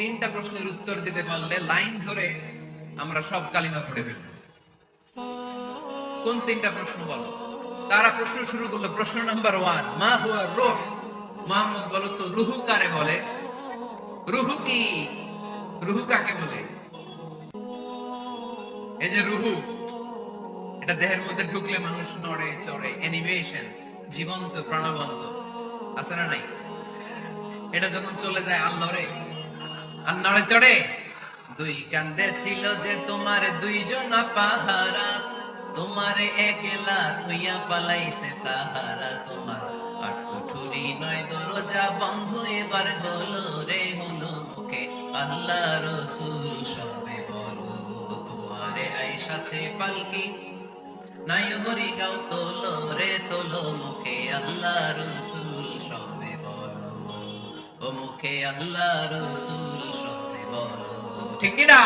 তিনটা প্রশ্নের উত্তর দিতে পারলে লাইন ধরে আমরা সব কালিমা পড়ে ফেলব। কোন তিনটা প্রশ্ন বলো? তারা প্রশ্ন শুরু করলো। প্রশ্ন নাম্বার 1, মা হুয়া রূহ। মুহাম্মদ বলো তো, রুহু কারে বলে? রুহু কি? রুহু কাকে বলে? এই যে রুহু, এটা দেহের মধ্যে ঢুকলে মানুষ নড়ে চড়ে, অ্যানিমেশন, জীবন্ত প্রাণবন্ত, আছে না নাই? এটা যখন চলে যায় আল্লাহরে আর নড়ে চড়ে। দুই কান্দে ছিল যে তোমার দুইজন পাহারা, তোমারে একলা থইয়া পালাইছে তাহারা। তোমার আট কুঠুরি নয় দরজা বন্ধ এবার হলো রে, হলো মুখে আল্লাহ রসুল সবে বলো। তোমারে আইসাছে পালকি নাই হরি গাও তোলো রে, তোলো মুখে আল্লাহ রসুল সবে বলো। ও মুখে আল্লাহ রসুল সবে বলো। ঠিক কি না?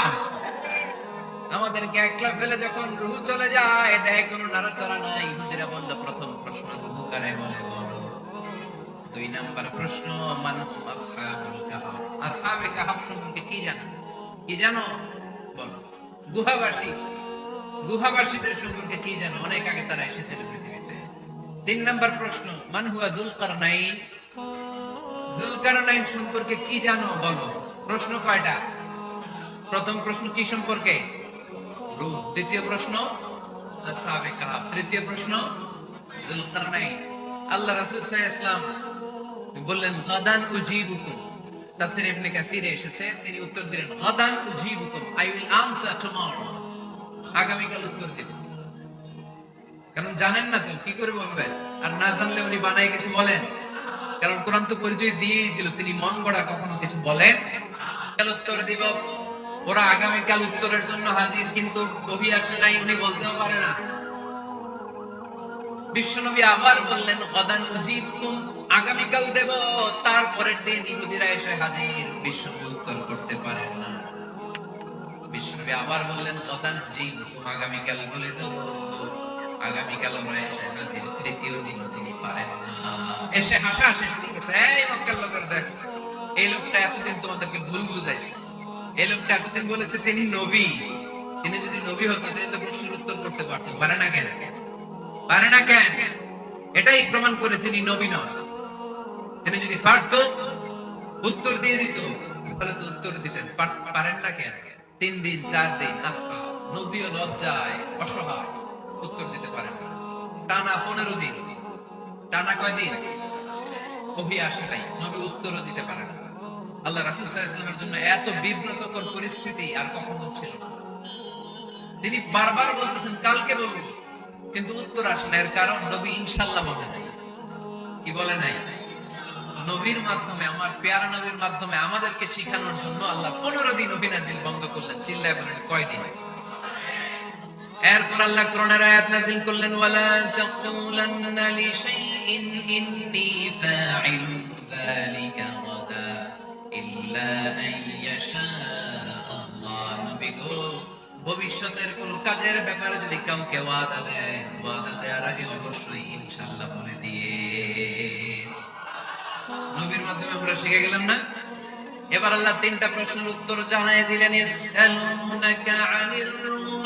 আমাদেরকে একলা ফেলে যখন রুহু চলে যায়, দেহে কোনো নাড়াচাড়া নাই। ইহুদিরা বলল, প্রথম প্রশ্ন রুহু কারে বলে বলো। 2 নাম্বার প্রশ্ন, মান হুম আসহাবুল কাহফ। আসহাবে কাহফ সম্পর্কে কি জানো? কি জানো বলো। গুহাবাসী, গুহাবাসীদের সম্পর্কে কি জানো? অনেক আগে তারা এসেছিল পৃথিবীতে। 3 নাম্বার প্রশ্ন, মান হুয়া যুলকারনাইন। যুলকারনাইন সম্পর্কে কি জানো বলো। প্রশ্ন কয়টা? প্রথম প্রশ্ন কি সম্পর্কে? রূহ। দ্বিতীয় প্রশ্ন আসহাবে কাহফ। তৃতীয় প্রশ্ন যুলকারনাইন। আল্লাহ রাসূল সাল্লাল্লাহু আলাইহি ওয়াসাল্লাম বললেন, গাদান উজিবুকুম। তাফসীর ইবনে কাসিরে এসেছে, তিনি উত্তর দিলেন, গাদান উজিবুকুম, আই উইল আনসার টুমরো। আগামীকাল উত্তর দেব। কারণ জানেন না তো কি করে বলবেন, আর না জানলে উনি বানায় কিছু বলেন। কারণ কোরআন তো পরিচয় দিয়েই দিল, তিনি মন গড়া কখনো কিছু বলেন। কাল উত্তর দিব। ওরা আগামীকাল উত্তরের জন্য হাজির, কিন্তু ওহী আসে নাই, উনি বলতেও পারে না। বিশ্বনবী আবার বললেন, গাদান উজিবকুম, আগামীকাল দেব। তারপরের দিন ইহুদিরা এসে হাজির, বিশ্বনবী উত্তর করতে পারেন না। বিশ্বনবী আবার বললেন, গাদান উজিবকুম, আগামীকাল বলে দেব। আগামীকাল ওরা এসে হাজির, তৃতীয় দিন তিনি পারেন না। এসে হাসাহাসি শুরু করছে, এই মক্কার লোকেরা দেখো, এই লোকটা এতদিন তোমাদেরকে ভুল বুঝাইছে। এই লোকটা এতদিন বলেছে তিনি নবী। তিনি যদি নবী হতো তিনি তো প্রশ্নের উত্তর করতে পারতো, পারে না কেন? পারে না কেন? এটাই প্রমাণ করে তিনি নবী নন। তিনি যদি পারতো উত্তর দিয়ে দিত, তাহলে তো উত্তর দিতেন। পারেন না কেন? 3 দিন 4 দিন, আহা, নবীও লজ্জায় অসহায়, উত্তর দিতে পারেন না। টানা 15 দিন, টানা কয়দিন ওহী আসে নাই, নবী উত্তরও দিতে পারেন না। আল্লাহ রাসূল সাল্লাল্লাহু আলাইহি ওয়াসাল্লামের জন্য এত বিব্রতকর পরিস্থিতি আর কখনো ছিল না। তিনি বারবার বলতেছেন কালকে বলবো, কিন্তু উত্তর আসে না। এর কারণ নবী ইনশাআল্লাহ বলে নাই। কি বলে নাই? নবীর মাধ্যমে, আমার পেয়ারা নবীর মাধ্যমে আমাদেরকে শিখানোর জন্য আল্লাহ 15 দিন ওহী নাযিল বন্ধ করলেন। চিল্লায় বলেন কয়দিন? এরপর আল্লাহ কোরআনের আয়াত নাযিল করলেন, ওয়ালা তাকুলান্না লিশাইইন ইন্নী ফাইলুন যালিকা গাদা ইল্লা আইয়াশা আল্লাহ। নবী গো, ভবিষ্যতের কোন কাজের ব্যাপারে যদি কাউকে ওয়াদা দেয়, ওয়াদা দেওয়ার আগে অবশ্যই ইনশাআল্লাহ বলে দিয়ে। নবীর মাধ্যমে আমরা শিখে গেলাম না? এবার আল্লাহ 3টা প্রশ্নের উত্তর জানাই দিলেন। ইয়াসআলুনাকা আনির রূহ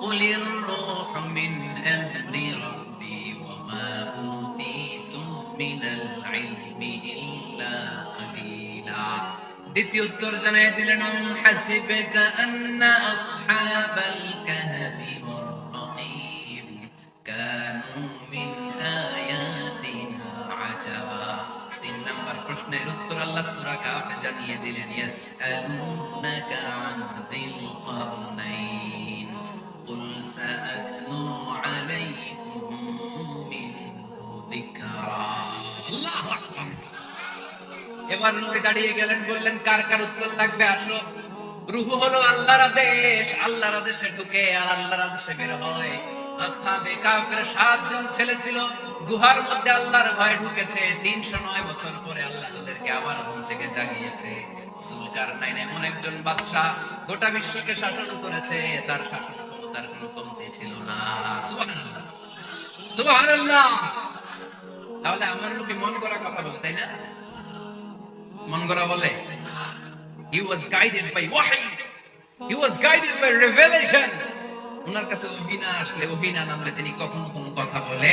কুলির রূহু মিন আমরি রাব্বি ওয়া মা উতীতুম মিনাল ইলমি ইল্লা কালিলা। দ্বিতীয় উত্তর জানাই দিলেন, আম হাসিবতা আন্না আসহাবাল কাহফি ওয়ার রাকিম কানু মিন আয়াতিনা আজাবা। 3 নাম্বার প্রশ্নের উত্তর আল্লাহ সূরা কাহফে জানিয়ে দিলেন, ইয়াসআলুনাকা আন যিল কারনাইন কুল সাআতলু আলাইকুম মিনহু যিকরা। আল্লাহু আকবার। এবার নবী দাঁড়িয়ে গেলেন, বললেন, কার কার উত্তর লাগবে আসো। রূহু হলো আল্লাহর আদেশ, আল্লাহর আদেশে ঢুকে আর আল্লাহর আদেশে বের হয়। আসহাবে কাহফের 7 জন ছেলে ছিল, গুহার মধ্যে আল্লাহর ভয়ে ঢুকেছে। 309 বছর পরে আল্লাহ তাদেরকে আবার ঘুম থেকে জাগিয়েছে। যুলকারনাইন এমন একজন বাদশা, গোটা বিশ্বকে শাসন করেছে, তার শাসন ক্ষমতার কোনো কমতি ছিল না। সুবহানাল্লাহ, সুবহানাল্লাহ। তাহলে আমার নবী মন করা কথা বলে, তাই না? মন করা বলে? He was guided by wahi. He was guided by revelation. ওনার কাছে ওহী না আসলে, ওহী না নামলে তিনি কখনো কোনো কথা বলে।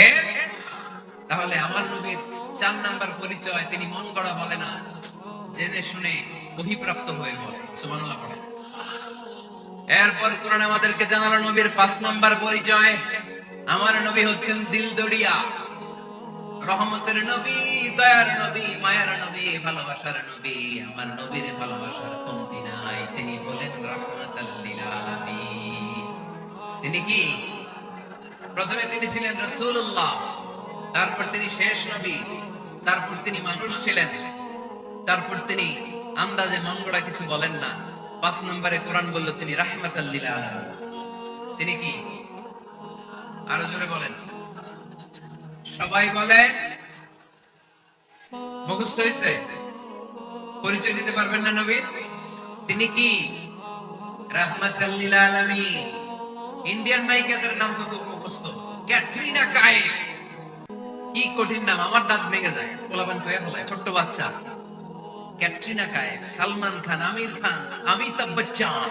তাহলে আমার নবীর 4 নাম্বার পরিচয়, তিনি মন গড়া বলে না, জেনে শুনে ওহীপ্রাপ্ত হয়ে বলে। সুবহানাল্লাহ পড়েন। এরপর কোরআন আমাদেরকে জানালো নবীর 5 নাম্বার পরিচয়, আমার নবী হচ্ছেন দিলদরিয়া, রহমতের নবী, দয়ার নবী, মায়ার নবী, ভালোবাসার নবী। আমার নবীর ভালোবাসার কমতি নাই। তিনি বলেন রাহমাতাল লিল আলামিন। তিনি কি? প্রথমে তিনি ছিলেন রাসূলুল্লাহ, তারপর তিনি শেষ নবী, তারপর তিনি মানুষ ছিলেন, তারপর তিনি আন্দাজে মন গড়া কিছু বলেন না। 5 নম্বরে কোরআন বলল তিনি রাহমাতাল লিল আলামিন। তিনি কি? আরো জোরে বলেন, সবাই বলে। মুখস্থ হয়েছে? পরিচয় দিতে পারবেন না নবীর? তিনি কি? রাহমাতাল লিল আলামিন। ইন্ডিয়ান নায়িকাদের নাম তো খুব মুখস্থ। ক্যাটরিনা কাইফ, কি কঠিন নাম, আমার দাঁত ভেঙে যায়। পোলাপান কয়ে ফেলায়, ছোট্ট বাচ্চা। ক্যাটরিনা কাইফ, সালমান খান, আমির খান, অমিতাভ বচ্চন,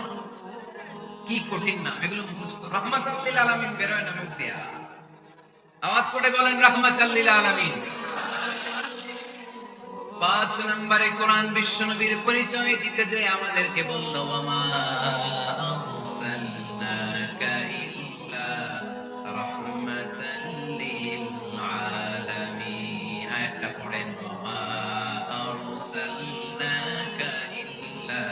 কি কঠিন নাম, এগুলো মুখস্থ। রাহমাতাল লিল আলামিন বেরোয় না মুখ দিয়া। আওয়াজ করে বলেন রাহমাতাল লিল আলামিন। 5 নম্বরে কোরআন বিশ্ব নবীর পরিচয় দিতে যে আমাদেরকে বলল, ওয়ামা আরসালনাকা ইল্লা রাহমাতাল লিল আলামিন। আয়াতটা পড়েন, ওয়ামা আরসালনাকা ইল্লা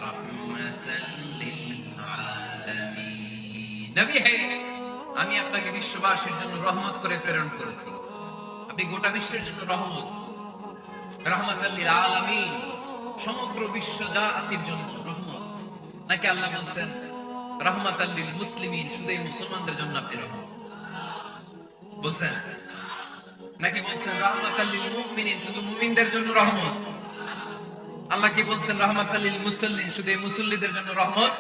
রাহমাতাল লিল আলামিন। নবী হে, আমি আপনাকে বিশ্ববাসীর জন্য রহমত করে প্রেরণ করেছি। আপনি গোটা বিশ্বের জন্য রহমত, রাহমাতাল লিল আলামিন, সমগ্র বিশ্ব জাতির জন্য রহমত। নাকি আল্লাহ বলছেন রাহমাতাল লিল মুসলিমিন, শুধু এই মুসলমানদের জন্য আপনি রহমত বলছেন? নাকি বলছেন রাহমাতাল লিল মুমিনিন, শুধু মুমিনদের জন্য রহমত? আল্লাহ কি বলছেন রাহমাতাল লিল মুসাল্লিন, শুধু এই মুসল্লিদের জন্য রহমত?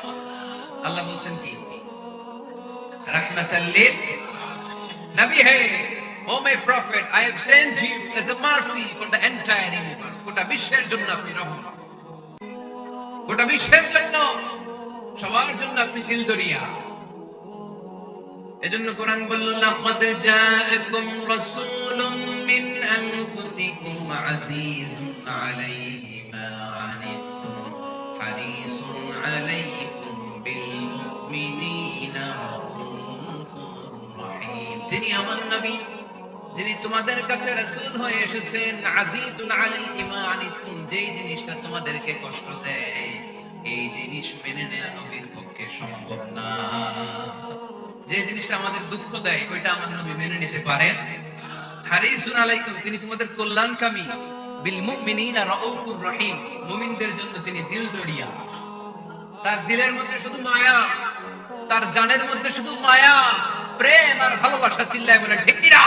আল্লাহ বলছেন কি? রাহমাতাল লিল নবী হে, O my prophet, I have sent you as a mercy for the entire universe. গোটা বিশ্বের জন্য আপনি রহমত, গোটা বিশ্বের জন্য, সবার জন্য আপনি দিলদরিয়া। এজন্য কোরআন বলল, লাকাদ জাআকুম রাসূলুম মিন আনফুসিকুম আজিজুন আলাইহি মা আনিতুম হারিসুন আলাইকুম বিল মুমিনিনা রাউফুর রহিম। যিনি আমার নবী, যিনি তোমাদের কাছে রাসূল হয়ে এসেছেন, আজিজুন আলাইহি মা আনিতুম, যেই জিনিসটা তোমাদেরকে কষ্ট দেয়, এই জিনিস মেনে নেওয়া নবীর পক্ষে সম্ভব না। যে জিনিসটা আমাদের দুঃখ দেয়, ওইটা আমার নবী মেনে নিতে পারেন। হারিসুন আলাইকুম, তিনি তোমাদের কল্যাণকামী। বিল মুমিনিনা রাউফুর রহিম, মুমিনদের জন্য তিনি দিলদরিয়া। তার দিলের মধ্যে শুধু মায়া, তার জানের মধ্যে শুধু মায়া, প্রেম আর ভালোবাসা। চিল্লায় বলে ঠিক কি না?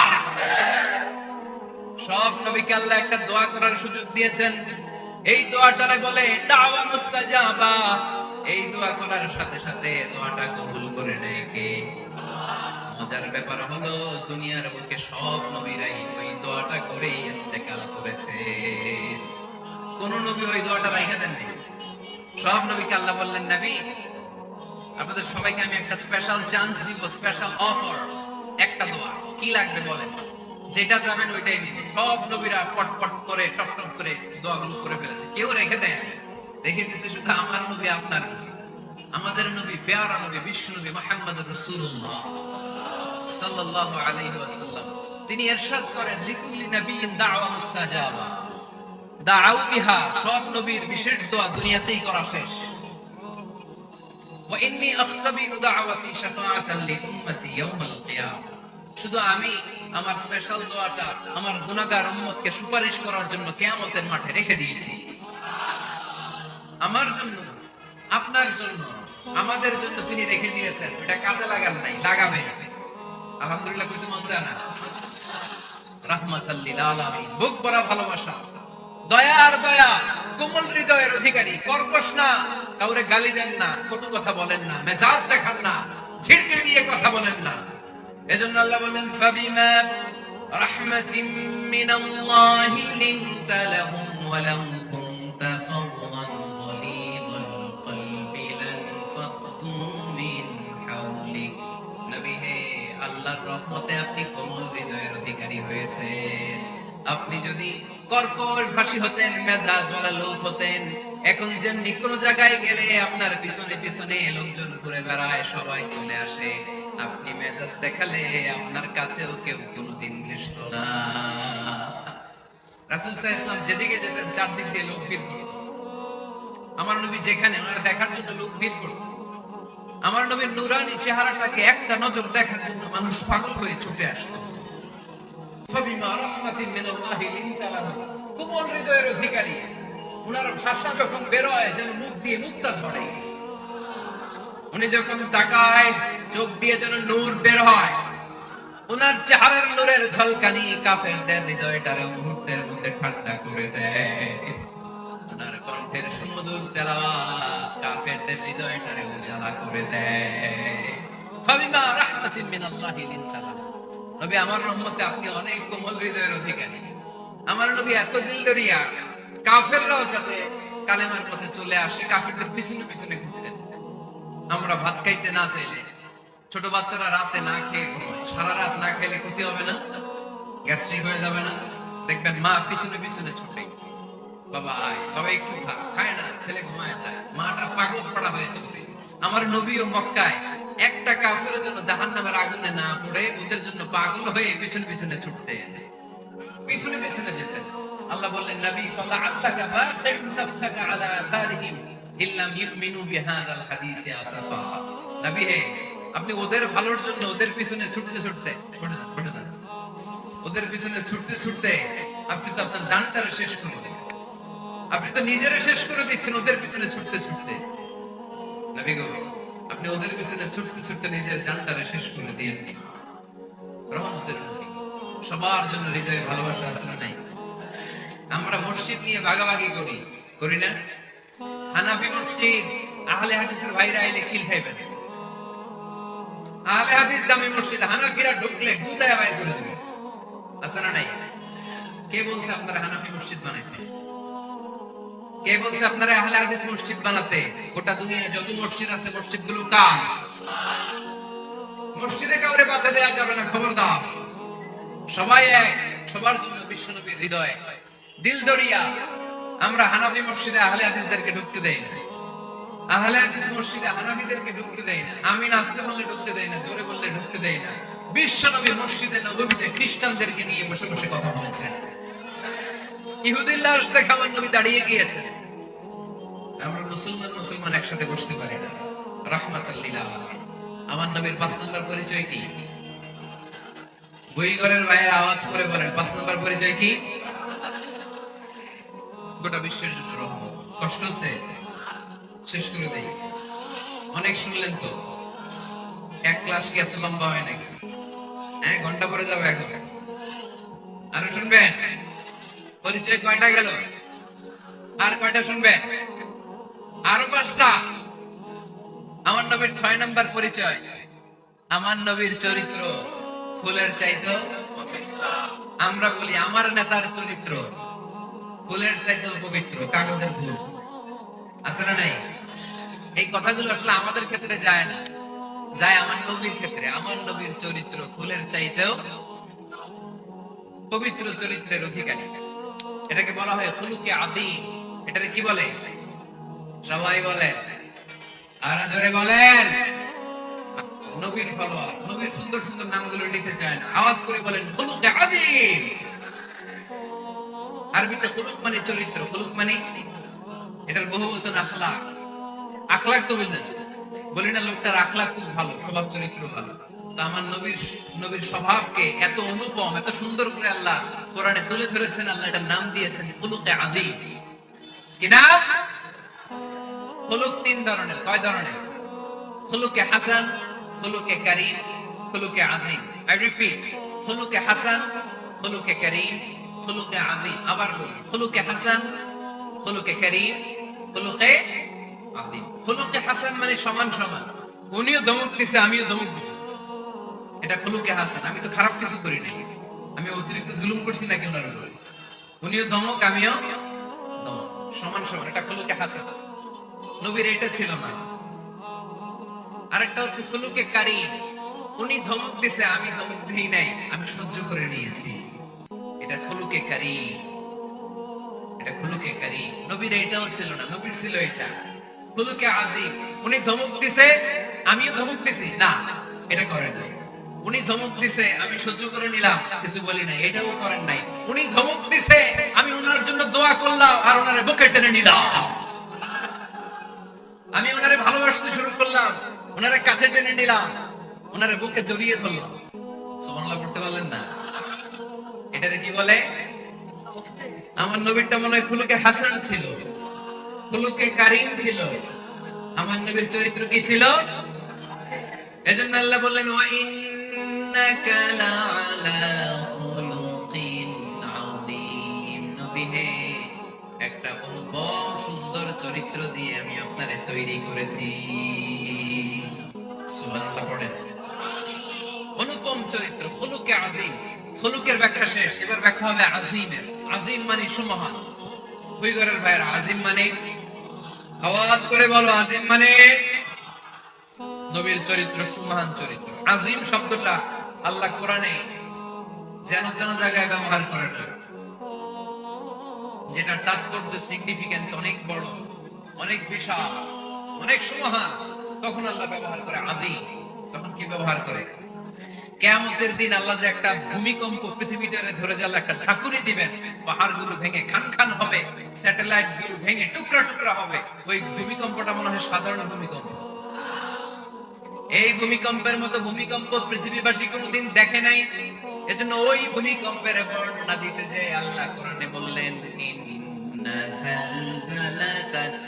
সব নবীকে আল্লাহ একটা দোয়া করার সুযোগ দিয়েছেন। এই দোয়াটারে বলে দাওয়া মুস্তাজাবা। এই দোয়া করার সাথে সাথে দোয়াটা কবুল করে নেয় কে? মজার ব্যাপার হলো, দুনিয়ার বুকে সব নবীরাই ওই দোয়াটা করেই ইন্তেকাল করেছে। কোন নবী ওই দোয়াটা রাইখা দেননি। সব নবীকে আল্লাহ বললেন, নবী আপনাদের সবাইকে আমি একটা স্পেশাল চান্স দিব, স্পেশাল অফার, একটা দোয়া। কি লাগবে বলেন, যেটা যাবেন ওইটাই দিব। সব নবীরা পটপট করে টপ টপ করে দোয়াগুলো করে ফেলেছে, কেউ রেখে দেয়, রেখে দিচ্ছে শুধু আমার নবী, আপনার নবী, আমাদের নবী, পেয়ারা নবী, বিশ্ব নবী মুহাম্মদুর রাসূলুল্লাহ সাল্লাল্লাহু আলাইহি ওয়াসাল্লাম। তিনি ইরশাদ করেন, লিকুল্লি নাবিয়্যিন দাওয়া মুস্তাজাবা দাআউ বিহা। সব নবীর বিশেষ দোয়া দুনিয়াতেই করা শেষ। ওয়া ইন্নী আখতাবিউ দাওয়াতি শাফাআতান লিউম্মতি ইয়াউমাল কিয়ামা। শুধু আমি আমার স্পেশাল দোয়াটা আমার গুনাহগার উম্মতকে সুপারিশ করার জন্য কিয়ামতের মাঠে রেখে দিয়েছি। আমার জন্য, আপনার জন্য, আমাদের জন্য তিনি রেখে দিয়েছেন। এটা কাজে লাগান নাই, লাগাবে। আলহামদুলিল্লাহ কইতে মন চায় না? রাহমাতাল লিল আলামিন, বুক ভরা ভালোবাসা, দয়ার দয়া, কোমল হৃদয়ের অধিকারী, কর্কশ না, কাউরে গালি দেন না, কটু কথা বলেন না, মেজাজ দেখান না, ঝিড়কে দিয়ে কথা বলেন না। এজন্য আল্লাহ বলেন, ফাবিমা রাহমাতিন মিনাল্লাহি লিনতা লাহুম ওয়া লাম কুনতা ফাদদান কর্কশ ভাষী হতেন, মেজাজ ওয়ালা লোক হতেন। এখন যেমনি কোনো জায়গায় গেলে আপনার পিছনে পিছনে লোকজন ঘুরে বেড়ায়, সবাই চলে আসে, আপনি মেজাজ দেখালে আপনার কাছেও কেউ কোনোদিন ঘেষতো না। রাসূল সাল্লাল্লাহু আলাইহি ওয়াসাল্লাম যেদিকে যেতেন চারদিক দিয়ে লোক ভিড় করত। আমার নবী যেখানে, ওনারা দেখার জন্য লোক ভিড় করত। আমার নবীর নূরানী চেহারাটাকে একটা নজর দেখার জন্য মানুষ পাগল হয়ে ছুটে আসতো। ফাবিমা রাহমাতিন মিনাল্লাহি লিনতা লাহু, কোমল হৃদয়ের অধিকারী। ওনার ভাষা যখন বের হয় যেন মুখ দিয়ে মুক্তা ঝরে। উনি যখন তাকায় চোখ দিয়ে যেন নূর বের হয়। ওনার চেহারার নূরের ঝলকানি কাফেরদের হৃদয়টারে মুহূর্তের মধ্যে ঠান্ডা করে দেয়। ওনার কণ্ঠের সুমধুর তেলাওয়াত কাফেরদের হৃদয়টারে উজালা করে দেয়। ফাবিমা রাহমাতিন মিনাল্লাহি লিনতা লাহু, নবী আমার রহমতে আপনি অনেক কোমল হৃদয়ের অধিকারী। আমার নবী এত দিলদরিয়া, কাফেররাও যাতে কালেমার পথে চলে আসে কাফেরদের পিছনে পিছনে ঘুরতেন। আমরা ভাত খাইতে না চাইলে, ছোট বাচ্চারা রাতে না খেয়ে ঘুমায়, সারা রাত না খেলে ক্ষতি হবে না? গ্যাস্ট্রিক হয়ে যাবে না? দেখবেন মা পিছনে পিছনে ছুটে, বাবা আয়, বাবা একটু খা, খায় না, ছেলে ঘুমায় যায়, মাটা পাগল পড়া হয়ে ছুটে। আমার নবীও মক্কায় একটা কাফেরের জন্য জাহান্নামের আগুনে না পড়ে ওদের জন্য পাগল হয়ে পিছনে পিছনে ছুটতে, পিছনে পিছনে যেতেন। আল্লাহ বললেন, নবী ফালাআল্লাকা বাখিউন নাফসাকা আলা আথারিহিম ইল্লাম ইউমিনু বিহাযাল হাদিসি আসাফা। নবী হে, আপনি ওদের ভালোর জন্য ওদের পিছনে ছুটতে ছুটতে, ছুটে যান, ওদের পিছনে ছুটতে ছুটতে আপনি তো আপনার জানটারে শেষ করে দিলেন। আপনি তো নিজেরে শেষ করে দিচ্ছেন ওদের পিছনে ছুটতে ছুটতে। নবী গো, আপনি ওদের পিছনে ছুটতে ছুটতে নিজের জানটারে শেষ করে দিয়েন। রহমতের নবী, সবার জন্য হৃদয়ে ভালোবাসা আছে না নাই? আমরা মসজিদ নিয়ে ভাগাভাগি করি না? হানাফি মসজিদ, আহলে হাদিসের ভাইরা আইলে কিল খাইবেন। আহলে হাদিস জামি মসজিদ হানাফিরা ঢুকলে গুতায়া বাইর করে দেবে, আছে না নাই? কে বলছে আপনারা হানাফি মসজিদ বানাইতে? কে বলছে আপনারা আহলে হাদিস মসজিদ বানাতে? গোটা দুনিয়ায় যত মসজিদ আছে মসজিদগুলো কার? মসজিদে কাউরে বাধা দেয়া যাবে না, খবরদার। সবাই এক, সবার জন্য বিশ্বনবীর হৃদয় দিলদরিয়া। আমরা হানাফি মসজিদে আহলে হাদিসদেরকে ঢুকতে দেই না, আহলে হাদিস মসজিদে হানাফিদেরকে ঢুকতে দেই না। আমি নাচতে বললে ঢুকতে দেই না, জোরে বললে ঢুকতে দেই না। বিশ্বনবী মসজিদে নববীতে খ্রিস্টানদেরকে নিয়ে বসে বসে কথা বলেছেন। ইহুদির লাশ দেখে আমার নবী দাঁড়িয়ে গিয়েছেন। আমরা মুসলমান একসাথে বসতে পারি না। রাহমাতাল লিল আলামিন। আমার নবীর 5 নম্বর পরিচয় কি? বইঘরের ভাইয়ের আওয়াজ করে বলেন, 5 নম্বর পরিচয় কি? গোটা বিশ্বের জন্য রহমত। কষ্ট হচ্ছে? শেষ করে দেই। অনেক শুনলেন তো, এক ক্লাস কি এত লম্বা হয় নাকি? হ্যাঁ, ঘন্টা পরে যাবে এখন। আরো শুনবেন? পরিচয় কয়টা গেল? আর কয়টা শুনবেন? আরো 5টা। আমার নবীর 6 নম্বর পরিচয়, আমার নবীর চরিত্র ফুলের চাইতো। আমরা বলি আমার নেতার চরিত্র ফুলের চাইতেও পবিত্র, কাগজের ফুল, আছে না নাই? এই কথাগুলো আসলে আমাদের ক্ষেত্রে যায় না, যায় আমার নবীর ক্ষেত্রে। আমার নবীর চরিত্র ফুলের চাইতেও পবিত্র, চরিত্রের অধিকারী। এটাকে বলা হয় খুলুকে আদিম। এটাকে কি বলে? সবাই বলে, আর জোরে বলেন। নবীর ফলোয়ার, নবীর সুন্দর সুন্দর নামগুলো নিতে চায় না, আওয়াজ করে বলেন খুলুকে আদিম। আরবিতে খুলুক মানে চরিত্র, খুলুক মানে এটার বহুবচন আখলাক। আখলাক তো বুঝেন, বলি না লোকটার আখলাক খুব ভালো, স্বভাব চরিত্র ভালো। তো আমার নবীর স্বভাবকে এত অনুপম, এত সুন্দর করে আল্লাহ কোরআনে তুলে ধরেছেন। আল্লাহ এটার নাম দিয়েছেন খুলুকে আদিম। কি নাম? খুলুক 3 ধরনের। কয় ধরনের? খুলুকে হাসান, খুলুকে কারীম, খুলুকে আযীম। আই রিপিট, খুলুকে হাসান, খুলুকে কারীম, খুলুকে আযীম। আবার বলি, খুলুকে হাসান, খুলুকে কারীম, খুলুকে আযীম। খুলুকে হাসান মানে সমান সমান, উনিও ধমক দিছে আমিও ধমক দিছি, এটা খুলুকে হাসান। আমি তো খারাপ কিছু করি নাই, আমি অতিরিক্ত জুলুম করছি নাকি ওনার উপরে? উনিও ধমক আমিও ধমক, সমান সমান, এটা খুলুকে হাসান। নবীর এটা ছিল না। আরেকটা হচ্ছে খুলুকে কারীম, উনি ধমক দিছে আমি ধমক দেই নাই, আমি সহ্য করে নিয়েছি, এটা খুলুকে কারীম। এটা খুলুকে কারীম। নবীর এটাও ছিল না, নবীর ছিল এটা খুলুকে আজিম। উনি ধমক দিছে, আমিও ধমক দিছি না, এটা করেন নাই। উনি ধমক দিছে, আমি সহ্য করে নিলাম, কিছু বলি নাই, এটাও করেন নাই। উনি ধমক দিছে, আমি ওনার জন্য দোয়া করলাম আর ওনারে বুকে টেনে নিলাম। আমি ওনারে ভালোবাসতে শুরু করলাম, ওনারে কাছে টেনে নিলাম, ওনারে বুকে জড়িয়ে ধরলাম। সুবহানাল্লাহ পড়তে পারলেন না? এটারে কি বলে? আমার নবীরটা মনে হয় খুলুকে হাসান ছিল, খুলুকে কারীম ছিল। আমার নবীর চরিত্র কি ছিল? এজন্য আল্লাহ বললেন ওয়া ইন্নাকা লাআলা খুলুকিন আযীম। নবী হে, একটা অনুপম সুন্দর চরিত্র দিয়ে আমি আপনারে তৈরি করেছি। সুবহানাল্লাহ পড়েন। অনুপম চরিত্র, খুলুকে আযীম। খুলুকের ব্যাখ্যা শেষ, এবার ব্যাখ্যা হবে আযীমের। আযীম মানে সুমহান। বুইগরের ভাইয়ের আযীম মানে, আওয়াজ করে বলো, আযীম মানে নবীর চরিত্র সুমহান চরিত্র। আযীম শব্দটা আল্লাহ কোরআনে যেন তেন জায়গায় ব্যবহার করে না, যেটা তাৎপর্য সিগনিফিকেন্স অনেক বড়, অনেক বিশাল, অনেক সুমহান, তখন আল্লাহ ব্যবহার করে আযীম। তখন কি ব্যবহার করে? কিয়ামতের দিন আল্লাহ যে একটা ভূমিকম্প পৃথিবীটারে ধরে যে আল্লাহ একটা ঝাঁকুনি দিবেন, পাহাড়গুলো ভেঙে খান খান হবে, স্যাটেলাইট গুলো ভেঙে টুকরা টুকরা হবে, ওই ভূমিকম্পটা মনে হয় সাধারণ ভূমিকম্প। এই ভূমিকম্পের মতো ভূমিকম্প পৃথিবীবাসী কোনোদিন দেখে নাই। এজন্য ওই ভূমিকম্পের বর্ণনা দিতে যে আল্লাহ কোরআনে বললেন ইন্না জালজালাতাস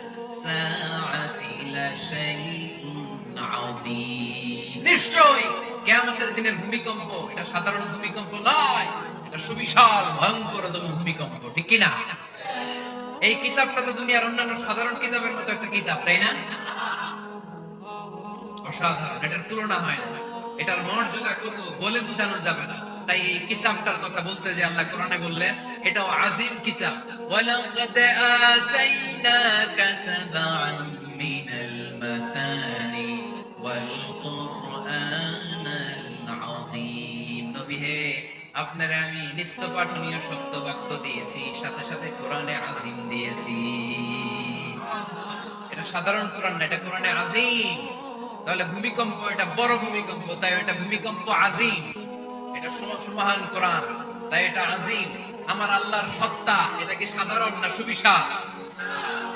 সাআতি লাশাইউন আযীম। নিশ্চয়ই কিয়ামতের দিনের ভূমিকম্প এটা সাধারণ ভূমিকম্প নয়, এটা সুবিশাল ভয়ঙ্করতম ভূমিকম্প, ঠিক কি না? এই কিতাবটা তো দুনিয়ার অন্যান্য সাধারণ কিতাবের মতো একটা কিতাব, তাই না? অসাধারণ, এটার তুলনা হয় না। এটার মর্যাদা কত বলে বোঝানো যাবে না। তাই এই কিতাবটার কথা বলতে যে আল্লাহ কোরআনে বললেন এটাও আযীম কিতাব। ওয়ালাকাদ আতাইনাকা সাবআন মিনাল মাসানি ওয়াল কুরআনাল আযীম। নবী হে, আপনারে আমি নিত্য পাঠনীয় শব্দ বাক্য দিয়েছি, সাথে সাথে কোরআনে আযীম দিয়েছি। এটা সাধারণ কোরআন না, এটা কোরআনে আযীম। তাহলে ভূমিকম্প এটা বড় ভূমিকম্প, তাই এটা ভূমিকম্প আযীম। এটা সুমহান কোরআন, তাই এটা আযীম। আমার আল্লাহর সত্তা এটা কি সাধারণ না সুবিশাল?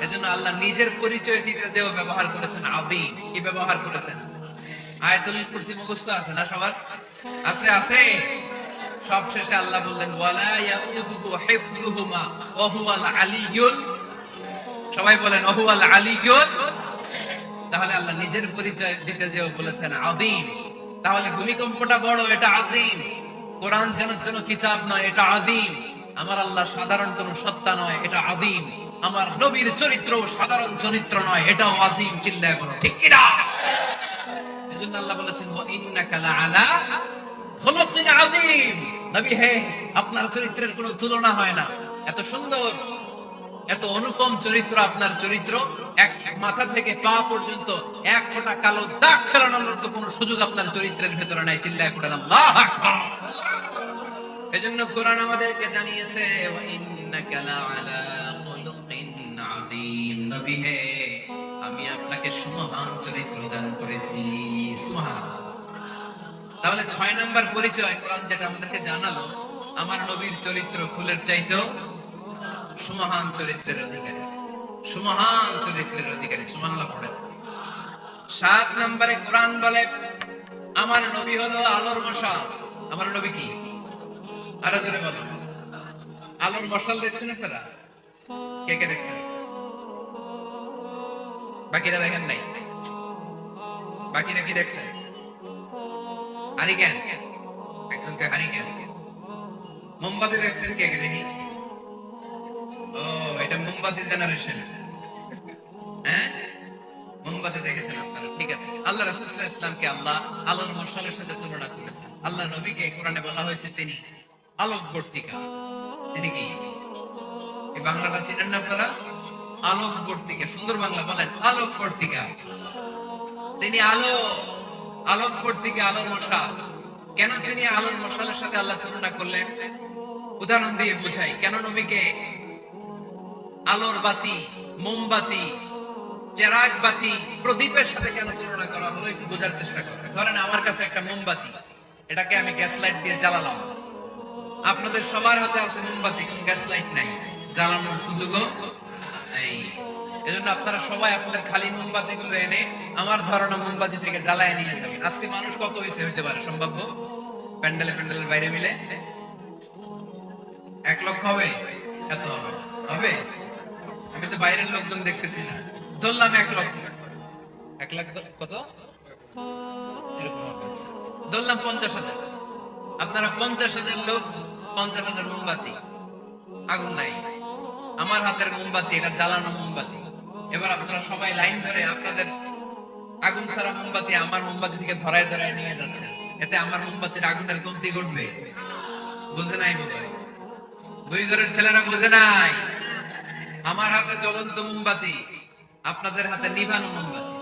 এজন্য আল্লাহ নিজের পরিচয় দিতে যেও ব্যবহার করেছেন আযীম। কি ব্যবহার করেছেন? আয়াতুল কুরসি মুখস্থ আছে না সবার? আছে আছে। সব শেষে আল্লাহ বললেন ওয়ালা ইয়াউদুহু হিফযুহুমা ওয়া হুয়াল আলিয়্যুল। সবাই বলেন ওয়া হুয়াল আলিয়্যুল। তাহলে আল্লাহ নিজের পরিচয় দিতে যেও বলেছেন আযীম। তাহলে ভূমিকম্পটা বড়, এটা আযীম। কোরআন যেন যেন কিতাব নয়, এটা আযীম। আমার আল্লাহ সাধারণ কোন সত্তা নয়, এটা আযীম। আমার নবীর চরিত্র সাধারণ চরিত্র নয়, এটাও আযীম। চিল্লায় বলো ঠিক কি না? এজন্য আল্লাহ বলেছেন ওয়া ইন্নাকা লাআলা খুলুকিন আযীম। নবী হে, আপনার চরিত্রের কোনো তুলনা হয় না। এত সুন্দর, এত অনুপম চরিত্র আপনার চরিত্র। এক মাথা থেকে পা পর্যন্ত এক ফোঁটা কালো দাগ ফেলানোর তো কোনো সুযোগ আপনার চরিত্রের ভেতরে নাই। চিল্লায় পড়েন আল্লাহু আকবার। এজন্য কোরআন আমাদেরকে জানিয়েছে ওয়া ইন্নাকা লাআলা খুলুকিন আযীম। নবী হে, আমি আপনাকে সুমহান চরিত্র দান করেছি। সুবহানাল্লাহ। তাহলে 6 নাম্বার পরিচয় কোরআন যেটা আমাদেরকে জানালো, আমার নবীর চরিত্র ফুলের চাইতেও সুমহান চরিত্রের অধিকারী। সুমহান চরিত্রের অধিকারী। সুবহানাল্লাহ পড়েন। 7 নম্বরে কোরআন বলে আমার নবী হলো আলোর মশাল। আমার নবী কি? আরো জোরে বলো। আলোর মশাল দেখছেন আপনারা? কে কে দেখছেন? বাকিরা দেখেন নাই? বাকিরা কি দেখছেন? হারিকেন, একজনকে হারিকেন। মোমবাতি দেখছেন কে কে? দেখি। ও, এটা মোমবাতি জেনারেশন। হ্যাঁ, মোমবাতি দেখেছেন আপনারা, ঠিক আছে। আল্লাহ রাসূল সাল্লাল্লাহু আলাইহি ওয়াসাল্লামকে আল্লাহ আলোর মশালের সাথে তুলনা করেছেন। আল্লাহ নবীকে কোরআনে বলা হয়েছে তিনি আলোকবর্তিকা। তিনি কি? এই বাংলাটা চিনেন না আপনারা? আলোকবর্তিকা। সুন্দর বাংলা বলেন, আলোকবর্তিকা। তিনি আলো, আলোকবর্তিকা, আলোর মশাল। কেন তিনি আলোর মশালের সাথে আল্লাহ তুলনা করলেন? উদাহরণ দিয়ে বুঝাই। কেন নবীকে আলোর বাতি, মোমবাতি, চেরাগ বাতি, প্রদীপের সাথে কেন তুলনা করা হলো একটু বোঝার চেষ্টা করবেন। ধরেন আমার কাছে একটা মোমবাতি, এটাকে আমি গ্যাস লাইট দিয়ে জ্বালালাম। আপনাদের সবার হাতে আছে মোমবাতি, কোন গ্যাস লাইট নাই, জ্বালানোর সুযোগও নেই। এজন্য আপনারা সবাই আপনাদের খালি মোমবাতি গুলো এনে আমার ধরানো মোমবাতি থেকে জ্বালায় নিয়ে যাবেন। আজকে মানুষ কত হইতে পারে সম্ভাব্য? প্যান্ডেলের বাইরে মিলে 1 লক্ষ হবে? এত হবে? হবে? আমি তো বাইরের লোকজন দেখতেছি না, ধরলাম 1 লক্ষ। 1 লাখ কত এরকম হবে। আচ্ছা, ধরলাম 50,000। আপনারা 50,000 লোক, 50,000 মোমবাতি, আগুন নাই। আমার হাতের মোমবাতি, এটা জ্বালানো মোমবাতি। এবার আপনারা সবাই লাইন ধরে আপনাদের আগুন ছাড়া মোমবাতি আমার মোমবাতি থেকে ধরায় ধরায় নিয়ে যাচ্ছেন। এতে আমার মোমবাতির আগুনের কমতি ঘটবে? বুঝে নাই বোধহয়, দুই ঘরের ছেলেরা বুঝে নাই। আমার হাতে জ্বলন্ত মোমবাতি, আপনাদের হাতে নিভানো মোমবাতি।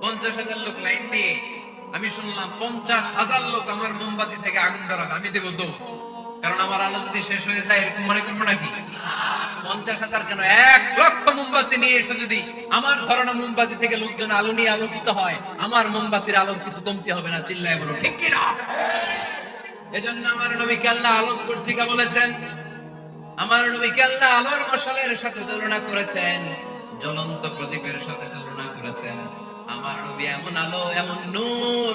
50,000 লোক লাইন দিয়ে, আমি শুনলাম 50,000 লোক আমার মোমবাতি থেকে আগুন ধরাবে, আমি দেবো দৌড়। কারণ আমার আলো যদি শেষ হয়ে যায় এরকম মনে করবো নাকি? 50,000 কেন, 1 লক্ষ মোমবাতি নিয়ে এসে যদি আমার ধরানো মোমবাতি থেকে লোকজন আলো নিয়ে আলোকিত হয়, আমার মোমবাতির আলোর কিছু কমতি হবে না। চিল্লায় বলো ঠিক কিনা? এজন্য আমার নবীকে আল্লাহ আলোক পত্রিকা বলেছেন, আমার নবীকে আল্লাহ আলোর মশালের সাথে তুলনা করেছেন, জ্বলন্ত প্রদীপের সাথে তুলনা করেছেন। আমার নবী এমন আলো, এমন নূর,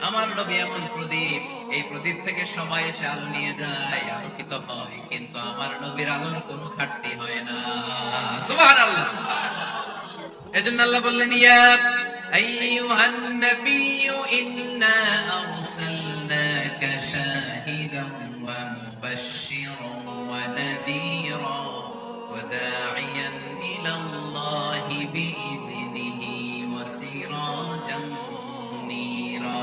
আমার নবী এমন প্রদীপ, এই প্রদীপ থেকে সবাই এসে আলো নিয়ে যায়, আলোকিত হয়, কিন্তু আমার নবীর আলোর কোনো ঘাটতি হয় না। সুবহানাল্লাহ। এজন্য আল্লাহ বললেন, ইয়া আইয়ুহান নাবিয়্যু ইন্না আরসালনাকা শাহিদান ওয়া মুবাশশিরান ওয়া নাযীরা ওয়া দা'iয়ান ইলাল্লাহি বিইذনিহি ওয়া সিরাজাম মুনীরা।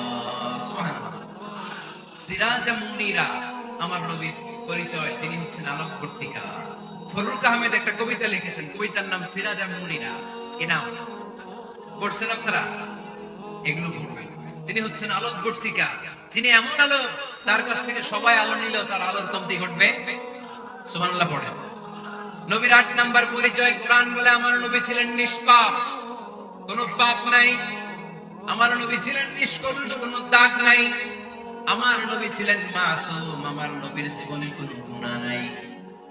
সুবহানাল্লাহ। সিরাজাম মুনীরা, আমার নবীর পরিচয়, তিনি হচ্ছেন আলোকবর্তিকা। ফরুক আহমেদ একটা কবিতা লিখেছেন, কবিতার নাম সিরাজাম মুনীরা। কি নাম? পড়ছেন আপনারা? এগুলো পড়বেন। তিনি হচ্ছেন আলোকবর্তিকা, তিনি এমন আলো, তার কাছ থেকে সবাই আলো নিলেও তার আলোর কমতি ঘটবে। সুবহানাল্লাহ পড়েন। নবীর 8 নাম্বার পরিচয়, কোরআন বলে আমার নবী ছিলেন নিষ্পাপ, কোনো পাপ নাই। আমার নবী ছিলেন নিষ্কলুষ, কোনো দাগ নাই। আমার নবী ছিলেন মাসুম, আমার নবীর জীবনে কোনো গুনাহ নাই।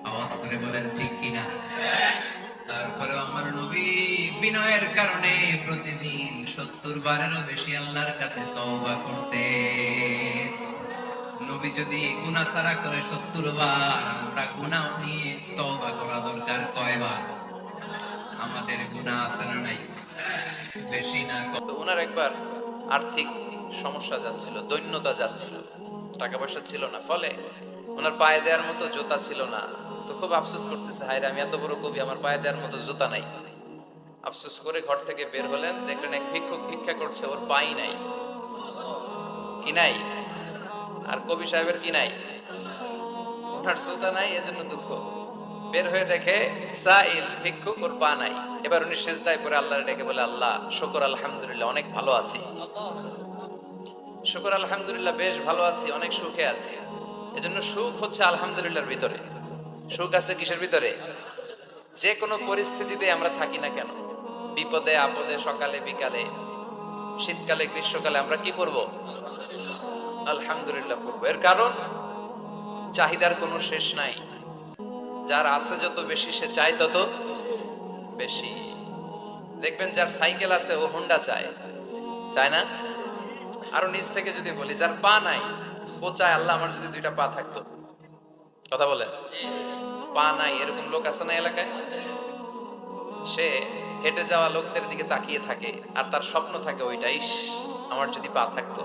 আওয়াজ করে বলেন ঠিক কিনা? তারপরে আমার নবী বিনয়ের কারণে প্রতিদিন 70 বারেরও বেশি আল্লাহর কাছে তওবা করতে। নবী যদি গুনাহ ছাড়া করে 70 বার, আমরা গুনাহ নিয়ে তওবা করা দরকার কয়বার? আমাদের গুনাহ আছে না নাই? বেশি না কম? ওনার একবার আর্থিক সমস্যা যাচ্ছিল, দৈন্যতা যাচ্ছিল, টাকা পয়সা ছিল না, ফলে ওনার পায়ে দেওয়ার মতো জুতা ছিল না। তো খুব আফসোস করতেছে, হায়রে আমি এত বড় কবি, আমার পায়ে দেওয়ার মতো জুতা নাই। আফসোস করে ঘর থেকে বের হলেন, দেখলেন এক ভিক্ষুক ভিক্ষা করছে, ওর পাই নাই। কি নাই? আর কবি সাহেবের কি নাই? ওনার জুতা নাই, এজন্য দুঃখ। বের হয়ে দেখে সাইল ভিক্ষুক, ওর পা নাই। এবার উনি সেজদায় পড়ে আল্লাহর ডেকে বলে, আল্লাহ শুকর আলহামদুলিল্লাহ, অনেক ভালো আছি। শুকর আলহামদুলিল্লাহ, বেশ ভালো আছি, অনেক সুখে আছি। এজন্য সুখ হচ্ছে আলহামদুলিল্লাহর ভিতরে। সুখ আছে কিসের ভিতরে? যে কোনো পরিস্থিতিতে আমরা থাকি না কেন, বিপদে আপদে, সকালে বিকালে, শীতকালে গ্রীষ্মকালে, আমরা কি করব? আলহামদুলিল্লাহ পড়বো। এর কারণ চাহিদার কোনো শেষ নাই। যার আছে যত বেশি, সে চায় তত বেশি। দেখবেন যার সাইকেল আছে ও হোন্ডা চায়, চায় না? আরো নিজ থেকে যদি বলি, যার পা নাই ও চায়, আল্লাহ আমার যদি 2টা পা থাকতো। কথা বলেন। পা নাই এরকম লোক আছে না এলাকায়? সে হেঁটে যাওয়া লোকদের দিকে তাকিয়ে থাকে, আর তার স্বপ্ন থাকে ওইটাই, আমার যদি পা থাকতো।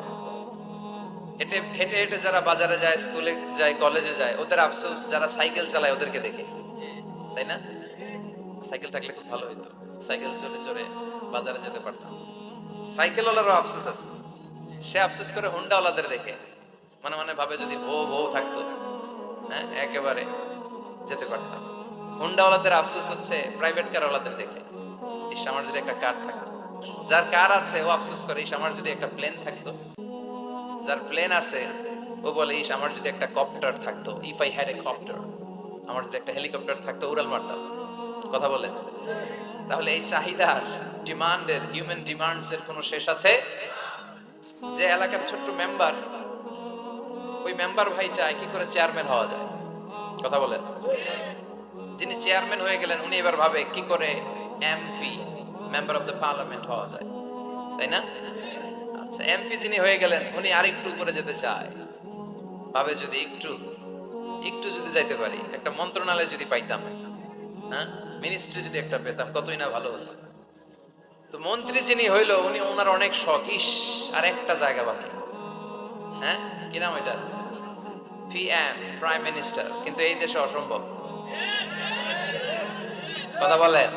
হেঁটে হেঁটে হেঁটে যারা বাজারে যায়, স্কুলে যায়, কলেজে যায়, ওদের আফসোস যারা সাইকেল চালায় ওদেরকে দেখে, তাই না? সাইকেল থাকলে খুব ভালো হইতো, সাইকেল চলে চড়ে বাজারে যেতে পারতাম। সাইকেলওয়ালারও আফসোস আছে, সে আফসোস করে হুন্ডাওয়ালাদের দেখে, মানে মানে ভাবে যদি বউ থাকতো, হ্যাঁ একেবারে যেতে পারতাম। হুন্ডাওয়ালাদের আফসোস হচ্ছে প্রাইভেট কারওয়ালাদের দেখে, ইস আমার যদি একটা কার থাকতো। যার কার আছে ও আফসোস করে, ইস আমার যদি একটা প্লেন থাকতো। যার প্লেন আছে ও বলে, ইস আমার যদি একটা কপ্টার থাকতো, if I had a copter, আমার যদি একটা হেলিকপ্টার থাকতো, উড়াল মারতাম। কথা বলে। তাহলে এই চাহিদার, ডিমান্ডের, হিউম্যান ডিমান্ডস এর কোনো শেষ আছে? যে এলাকার ছোট্ট মেম্বার, ওই মেম্বার ভাই চায় কি করে চেয়ারম্যান হওয়া যায়। কথা বলে। যিনি চেয়ারম্যান হয়ে গেলেন উনি এবার ভাবে কি করে MP, member of the parliament হওয়া যায়, তাই না? আচ্ছা, এমপি যিনি হয়ে গেলেন উনি আরেকটু উপরে যেতে চায়, ভাবে যদি একটু একটু যদি যাইতে পারি, একটা মন্ত্রণালয় যদি পাইতাম, হ্যাঁ, মিনিস্ট্রি যদি একটা পেতাম, কতই না ভালো হতো। তো মন্ত্রী যিনি হইলো উনি, ওনার অনেক শখ, ইস আর একটা জায়গা বাকি, হ্যাঁ, কি নাম ওইটা, পিএম, প্রাইম মিনিস্টার। কিন্তু এই দেশে অসম্ভব। কথা বলেন,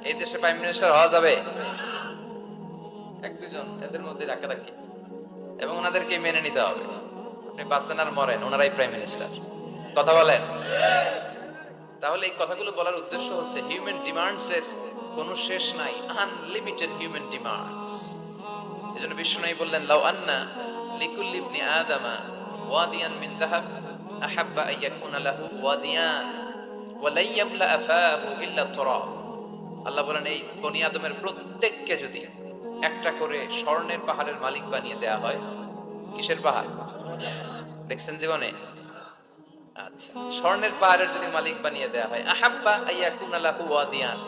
এই দেশে প্রাইম মিনিস্টার হওয়া যাবে? এক দুজন এদের মধ্যে রাখারাখি, এবং ওনাদেরকে মেনে নিতে হবে। আপনি বাঁচেন আর মরেন, ওনারাই প্রাইম মিনিস্টার। কথা বলেন। তাহলে এই কথাগুলো বলার উদ্দেশ্য হচ্ছে হিউম্যান ডিমান্ডস এর কোনো শেষ নাই, আনলিমিটেড হিউম্যান ডিমান্ডস। এজন্য বিষ্ণু বললেন, লাউ আন্না লিকুল্লি ইবনি আদামা ওয়াদিয়ান মিন যাহাব আহাব্বা আইয়াকুনা লাহু ওয়াদিয়ান ওয়া লা ইয়ামলা আফাহু ইল্লা তুরাব। আল্লাহ বলেন, এই বনি আদমের প্রত্যেককে যদি একটা করে স্বর্ণের পাহাড়ের মালিক বানিয়ে দেয়া হয়। কিসের পাহাড় দেখছেন জীবনে? আচ্ছা, স্বর্ণের পাহাড়ের যদি মালিক বানিয়ে দেয়া হয়, আহাব্বা আইয়াকুনা লাহু ওয়াদিয়ান,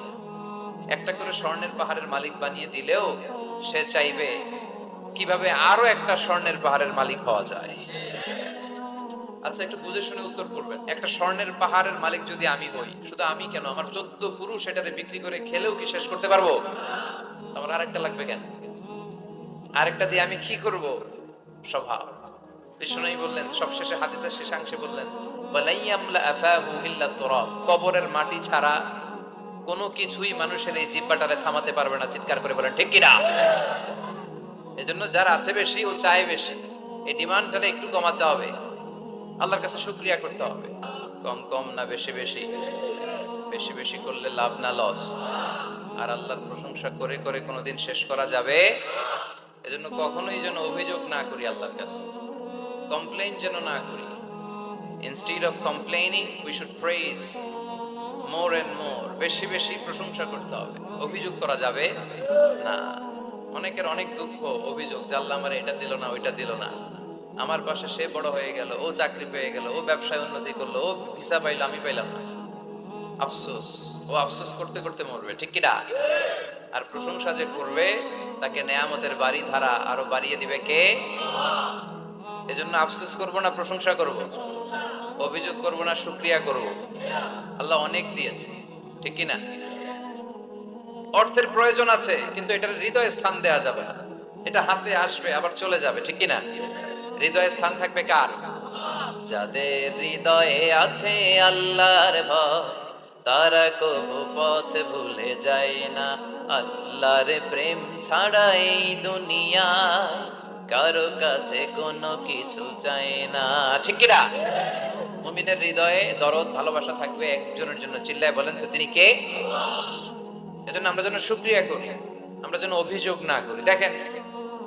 একটা করে স্বর্ণের পাহাড়ের মালিক বানিয়ে দিলেও সে চাইবে কিভাবে আরো একটা স্বর্ণের পাহাড়ের মালিক হওয়া যায়। আচ্ছা, একটু বুঝে শুনে উত্তর করবেন। একটা স্বর্ণের পাহাড়ের মালিক যদি আমি হই, শুধু আমি কেন, আমার 14 পুরুষ এটারে বিক্রি করে খেলেও কি শেষ করতে পারবো? আমার আরেকটা লাগবে কেন? আরেকটা দিয়ে আমি কি করব? স্বভাব। বিষ্ণু বললেন, সবশেষে হাদিসের শেষাংশে বললেন, ওয়ালাইয়ামলা আফাহু ইল্লা তুরাব, কবরের মাটি ছাড়া কোনো কিছুই মানুষের এই জিহ্বাটারে থামাতে পারবে না। চিৎকার করে বলেন ঠিক কি না? এজন্য যার আছে বেশি ও চায় বেশি, এই ডিমান্ডটা একটু কমাতে হবে, আল্লাহর কাছে শুকরিয়া করতে হবে। কম কম না বেশি বেশি? বেশি বেশি করলে লাভ না লস? আর আল্লাহর প্রশংসা করে করে কোনোদিন শেষ করা যাবে? এজন্য কখনোই যেন অভিযোগ না করি আল্লাহর কাছে, কমপ্লেইন যেন না করি। Instead of complaining we should praise more and more, বেশি বেশি প্রশংসা করতে হবে। অভিযোগ করা যাবে না। অনেকের অনেক দুঃখ, অভিযোগ, যে আল্লাহ আমার এটা দিল না, ওইটা দিল না, আমার পাশে সে বড় হয়ে গেল, ও চাকরি পেয়ে গেল, ও ব্যবসায় উন্নতি করলো, ও ভিসা পাইলো, আমি পাইলাম না। আফসোস, ও আফসোস করতে করতে মরবে, ঠিক কিনা? আর প্রশংসা যে করবে তাকে নেয়ামতের বাড়ি ধারা আরো বাড়িয়ে দিবে কে? এজন্য আফসোস করব না প্রশংসা করব? অভিযোগ করব না শুকরিয়া করব? আল্লাহ অনেক দিয়েছে, ঠিক কিনা? অর্থের প্রয়োজন আছে, কিন্তু এটার হৃদয়ে স্থান দেয়া যাবে না। এটা হাতে আসবে আবার চলে যাবে, ঠিক কিনা? হৃদয়ে স্থান থাকবে কার? যাদের হৃদয়ে আছে আল্লাহর ভয়, তারা কবু পথ ভুলে যায় না। আল্লাহর প্রেম ছাড়া এই দুনিয়ায় কারো কাছে কোনো কিছু চায় না, ঠিক কিনা? মুমিনের হৃদয়ে দরদ, ভালোবাসা থাকবে একজনের জন্য। চিল্লায় বলেন তো তিনি কে? এজন্য আমরা যেন শুকরিয়া করি, আমরা যেন অভিযোগ না করি। দেখেন,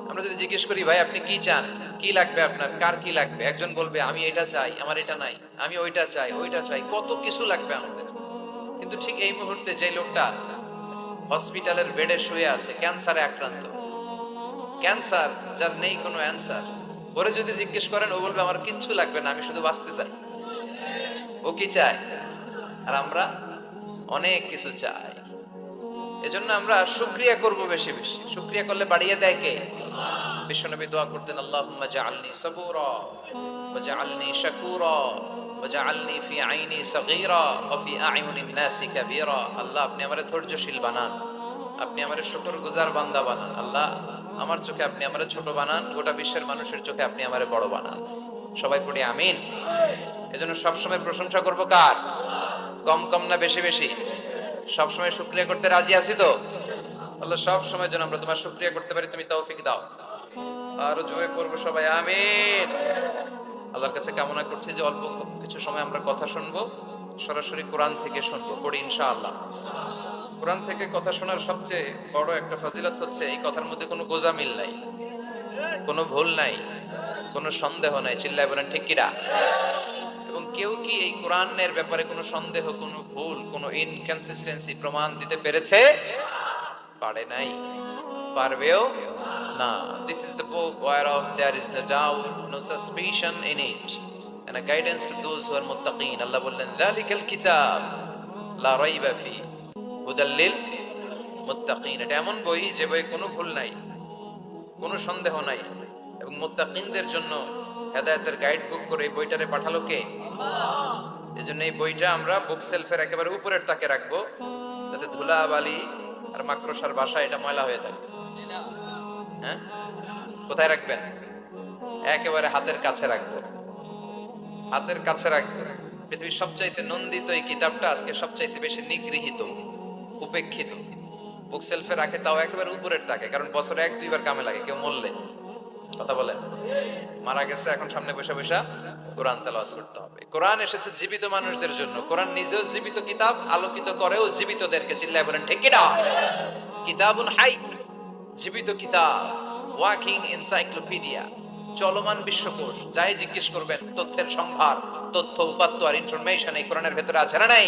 আমরা যদি জিজ্ঞেস করি, ভাই আপনি কি চান, কি লাগবে আপনার, কার কি লাগবে, একজন বলবে আমি এটা চাই, আমার এটা নাই, আমি ওইটা চাই, ওইটা চাই, কত কিছু লাগবে আমাদের। কিন্তু ঠিক এই মুহূর্তে যে লোকটা হসপিটালের বেডে শুয়ে আছে, ক্যান্সারে আক্রান্ত, ক্যান্সার যার নেই কোনো অ্যান্সার, ওরে যদি জিজ্ঞেস করেন, ও বলবে আমার কিচ্ছু লাগবে না, আমি শুধু বাঁচতে চাই। ও কি চায়? আর আমরা অনেক কিছু চাই। এজন্য আমরা শুকরিয়া করব বেশি বেশি। শুকরিয়া করলে বাড়িয়ে দেয় কে? বিশ্বনবী দোয়া করতেন, আল্লাহুম্মা জাআলনি সাবুরা ওয়া জাআলনি শাকুরা ওয়া জাআলনি ফি আইনি সাগীরা ওয়া ফি আ'ইউনিন নাসি কাবীরা। আল্লাহ আপনি আমারে ধৈর্যশীল বানান, আপনি আমারে শুকরগুজার বান্দা বানান। আল্লাহ আমার চোখে আপনি আমারে ছোট বানান, গোটা বিশ্বের মানুষের চোখে আপনি আমারে বড় বানান। সবাই পড়ি আমিন। এজন্য সব সময় প্রশংসা করব কার? কম কম না বেশি বেশি? সব সময় শুকরিয়া করতে রাজি আছি তো? আল্লাহ সব সময় যেন আমরা তোমার শুকরিয়া করতে পারি, তুমি তৌফিক দাও। আরো জোরে করবো সবাই আমিন। আল্লাহর কাছে কামনা করছি যে অল্প কিছু সময় আমরা কথা শুনবো, সরাসরি কোরআন থেকে শুনবো, পড়ি ইনশাআল্লাহ। কোরআন থেকে কথা শোনার সবচেয়ে বড় একটা ফজিলত হচ্ছে এই কথার মধ্যে কোনো গোজামিল নাই, কোনো ভুল নাই, কোনো সন্দেহ নাই। চিল্লায় বলেন ঠিক কিনা? এবং কেউ কি এই কোরআনের ব্যাপারে কোনো সন্দেহ, কোনো ভুল, কোনো ইনকনসিস্টেন্সি প্রমাণ দিতে পেরেছে? পারে নাই, পারবেও না। This is the book whereof there is no doubt, no suspicion in it, and a guidance to those who are muttaqin. আল্লাহ বললেন যালিকাল কিতাব লা রাইবা ফি হুদাল লিল মুত্তাকিন। এটা এমন বই যে বইয়ে কোনো ভুল নাই, কোনো সন্দেহ নাই, এবং মুত্তাকিনদের জন্য হেদায়েতের গাইড বুক করে এই বইটারে পাঠালো কে? এজন্য এই বইটা আমরা বুক সেলফের একেবারে উপরের তাকে রাখবো, যাতে ধুলা বালি আর মাকড়সার বাসা এটা ময়লা হয়ে থাকে। হ্যাঁ, কোথায় রাখবেন? একেবারে হাতের কাছে রাখবো, হাতের কাছে রাখবো। পৃথিবীর সবচাইতে নন্দিত এই কিতাবটা আজকে সবচাইতে বেশি নিগৃহীত, উপেক্ষিত। বুক সেলফে রাখে, তাও একেবারে উপরের তাকে, কারণ বছরে 1-2 বার কামে লাগে। কেউ মরলে, কথা বলেন, মারা গেছে, এখন সামনে বসে বসে কোরআন তেলাওয়াত করতে হবে। কোরআন এসেছে জীবিত মানুষদের জন্য। কোরআন নিজেও জীবিত কিতাব, আলোকিত করেও জীবিতদেরকে। চিল্লায় বলেন ঠিক কিনা? কিতাবুন হাই, জীবিত কিতাব, ওয়াকিং এনসাইক্লোপিডিয়া, চলমান বিশ্বকোষ। যাই জিজ্ঞেস করবেন তথ্যের সম্ভার, তথ্য উপাত্ত আর ইনফরমেশন এই কোরআনের ভেতরে আছে না নাই?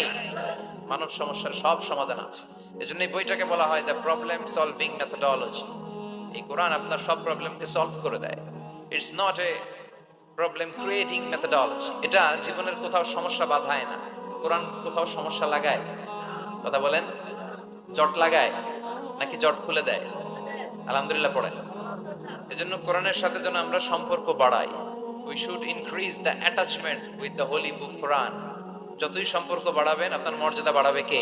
মানব সমস্যার সব সমাধান আছে। এজন্য এই বইটাকে বলা হয় দ্য প্রবলেম সলভিং মেথোডোলজি। এই কোরআন আপনার সব প্রবলেমকে সলভ করে দেয়। It's not a problem creating methodology. এটা জীবনের কোথাও সমস্যা বাধায় না। কোরআন কোথাও সমস্যা লাগায়? কথা বলেন, জট লাগায় নাকি জট খুলে দেয়? আলহামদুলিল্লাহ পড়েন। এজন্য কোরআনের সাথে যেন আমরা সম্পর্ক বাড়াই। We should increase the attachment with the holy book Quran. যতই সম্পর্ক বাড়াবেন আপনার মর্যাদা বাড়াবে কে?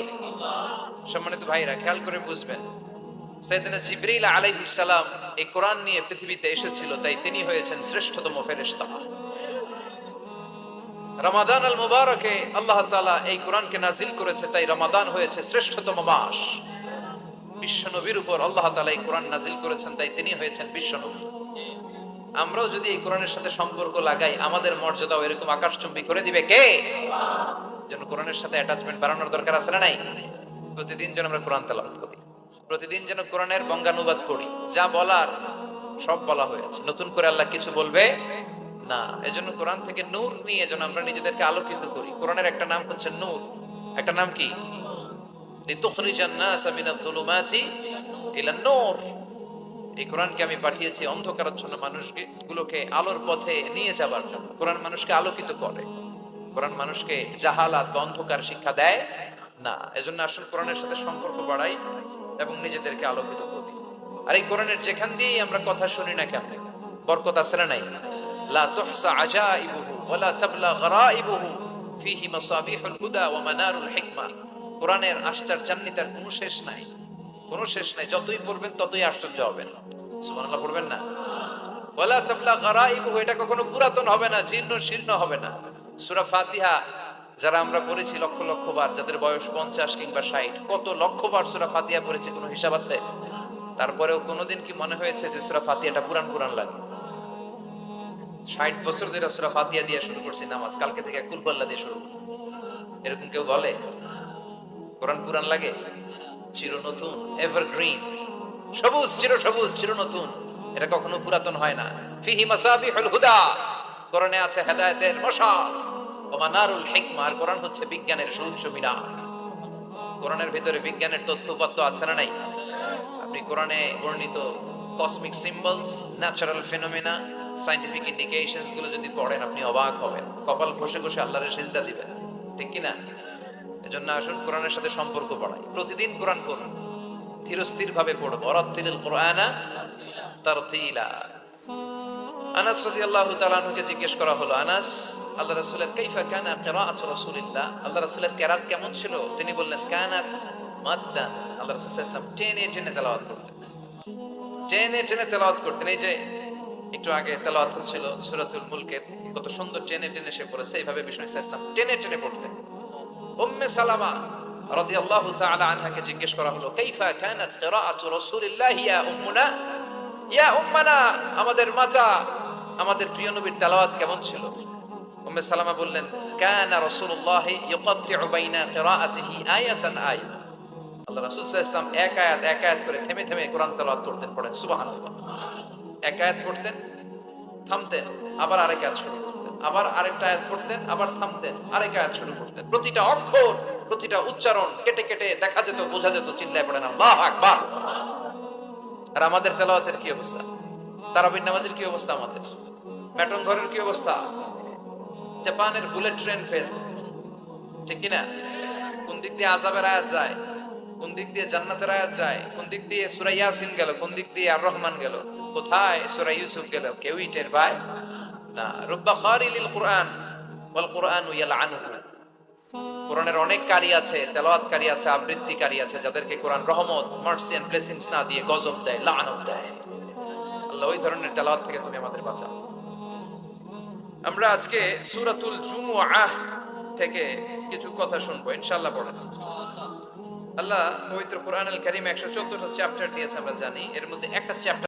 সম্মানিত ভাইরা, খেয়াল করে বুঝবেন, সাইয়েদনা জিবরিল আলাইহিস সালাম এই কোরআন নিয়ে পৃথিবীতে এসেছিল, তাই তিনি হয়েছেন শ্রেষ্ঠতম ফেরেশতা। রমাদান আল মুবারকে আল্লাহ তাআলা এই কোরআনকে নাজিল করেছে, তাই রমাদান হয়েছে শ্রেষ্ঠতম মাস। বিশ্ব নবীর উপর আল্লাহ তাআলা এই কোরআন নাজিল করেছেন, তাই তিনি হয়েছেন বিশ্ব নবী। আমরাও যদি এই কোরআনের সাথে সম্পর্ক লাগাই, আমাদের মর্যাদাও এরকম আকাশচুম্বী করে দিবে কে? যেন কোরআনের সাথে অ্যাটাচমেন্ট বাড়ানোর দরকার আছে না নাই? প্রতিদিন যেন আমরা কোরআন তেলাওয়াত করি, প্রতিদিন যেন কোরআনের বঙ্গানুবাদ পড়ি। যা বলার সব বলা হয়েছে, নতুন করে আল্লাহ কিছু বলবে না। এজন্য কোরআন থেকে নূর নিয়ে যেন আমরা নিজেদেরকে আলোকিত করি। কোরআনের একটা নাম হচ্ছে নূর, একটা নাম কি? লিতুখরিজান নাস মিনাল যুলুমাতি ইলান নূর। এই কোরআনকে আমি পাঠিয়েছি অন্ধকারাচ্ছন্ন মানুষগুলোকে আলোর পথে নিয়ে যাবার জন্য। কোরআন মানুষকে আলোকিত করে, কোরআন মানুষকে জাহালাত বা অন্ধকার শিক্ষা দেয় না। এজন্য আসল কোরআনের সাথে সম্পর্ক বাড়াই এবং নিজেদেরকে আলোকিত করি। আর এই কোরআনের যেখান দিয়েই আমরা কথা শুনি না কেন, বরকত আছে না নাই? লা তুহসা আজাইবুহু ওয়ালা তাবলা গরাইবুহু ফিহি মাসাবিহুল হুদা ওয়া মানারুল হিকমা। কোরআনের আশ্চর্যান্বিতার কোনো শেষ নাই, কোনো শেষ নাই। যতই পড়বেন ততই আশ্চর্য হবেন। সুবহানাল্লাহ পড়বেন না? ওয়ালা তাবলা গরাইবুহু, এটা কখনো পুরাতন হবে না, জীর্ণ শীর্ণ হবে না। সূরা ফাতিহা যারা আমরা পড়েছি লক্ষ লক্ষ বার, যাদের বয়স 50 কিংবা 60, কত লক্ষ বার সূরা ফাতিহা পড়েছি, কোনো হিসাব আছে? তারপরেও কোনোদিন কি মনে হয়েছে যে সূরা ফাতিহাটা পুরান পুরান লাগে? 60 বছর ধরে সূরা ফাতিহা দিয়ে শুরু করছি নামাজ, কালকে থেকে কুল হুয়াল্লাহ দিয়ে শুরু করব, এরকম কেউ বলে? কোরআন পুরান লাগে? চির নতুন, এভারগ্রিন, সবুজ, চির সবুজ, চির নতুন। এটা কখনো পুরাতন হয় না। ফিহি মাসাবিহুল হুদা, কোরআনে আছে হেদায়েতের মশাল, ওয়া মানারুল হিকমা, আর কোরআন হচ্ছে বিজ্ঞানের সুউচ্চ মিনার। কোরআনের ভিতরে বিজ্ঞানের তথ্য উপাত্ত আছে না নাই? আপনি কোরআনে বর্ণিত cosmic symbols, natural phenomena, scientific indications গুলো যদি পড়েন আপনি অবাক হবেন, কপাল ঘষে ঘষে আল্লাহর সিজদা দিবেন, ঠিক কি না? এজন্য আসুন কোরআনের সাথে সম্পর্ক বাড়াই। প্রতিদিন কোরআন পড়ুন, ধীরস্থির ভাবে পড়ব। ওয়ারাত্তিলিল কুরআনা তারতিলা। আনাস রাদিয়াল্লাহু তাআলা আনহুকে জিজ্ঞেস করা হলো, আনাস, আল্লাহ রাসূলের কাইফা কানা কিরাআতু রাসূলিল্লাহ, আল্লাহ রাসূলের কিরাত কেমন ছিল? তিনি বললেন কানাত মাদ্দান, আল্লাহ রাসূল সাল্লাল্লাহু আলাইহি ওয়াসাল্লাম টেনে টেনে তেলাওয়াত করতেন, টেনে টেনে তেলাওয়াত করতেন। এই যে একটু আগে তেলাওয়াত হচ্ছিল সূরাতুল মুলকের, কত সুন্দর টেনে টেনে সে পড়েছে। এইভাবে বিষ্ণু সাল্লাল্লাহু আলাইহি ওয়াসাল্লাম টেনে টেনে পড়তেন। উম্মে সালামা রাদিয়াল্লাহু তাআলা আনহাকে জিজ্ঞেস করা হলো, কাইফা কানাত কিরাআতু রাসূলিল্লাহ ইয়া উম্মুনা, ইয়া উম্মানা, আমাদের মাতা, আমাদের প্রিয় নবীর তেলাওয়াত কেমন ছিল? উম্মে সালামা বললেন, কানা রাসূলুল্লাহ ইউকাত্তিউ বাইনা কিরাআতিহি আয়াতান আয়া, আল্লাহ রাসূল সাল্লাল্লাহু আলাইহি ওয়াসাল্লাম এক আয়াত করে থেমে থেমে কোরআন তেলাওয়াত করতেন। পড়েন সুবহানাল্লাহ। এক আয়াত পড়তেন, থামতেন, আবার আরেক আয়াত শুরু করতেন। আবার আরেকটা আয়াত পড়তেন, আবার থামতেন, আরেক আয়াত শুরু করতেন। প্রতিটা অক্ষর, প্রতিটা উচ্চারণ কেটে কেটে দেখা যেত, বোঝা যেত, চিল্লায় পড়েন আল্লাহু আকবার। আর আমাদের তেলাওয়াতের কি অবস্থা? তারাবির নামাজের কি অবস্থা? আমাদের বেতন ঘরের কি অবস্থা? জাপানের বুলেট ট্রেন ফেল, ঠিক কিনা? কোন দিক দিয়ে আযাবের আয়াত যায়, কোন দিক দিয়ে জান্নাতের আয়াত যায়, কোন দিক দিয়ে সূরা ইয়াসিন গেল, কোন দিক দিয়ে আর রহমান গেল, কোথায় সূরা ইউসুফ গেল, কেউই টের পায় না। রুব্বা খারিলিল কুরআন ওয়াল কুরআনু ইয়ালআনুহু। কোরআনের অনেক কারি আছে, তেলাওয়াতকারী আছে, আবৃত্তিকারী আছে, যাদেরকে কোরআন রহমত, মার্সি এন্ড ব্লেসিংস না দিয়ে গজব দেয়, লানত দেয়। আল্লাহ ওই ধরনের তেলাওয়াত থেকে তুমি আমাদের বাঁচাও। আমরা আজকে সূরাতুল জুমুআহ থেকে কিছু কথা শুনবো ইনশাআল্লাহ। পড়েন। আল্লাহ পবিত্র কোরআনুল কারীমে 114টা চ্যাপ্টার দিয়েছে, আমরা জানি। এর মধ্যে একটা চ্যাপ্টার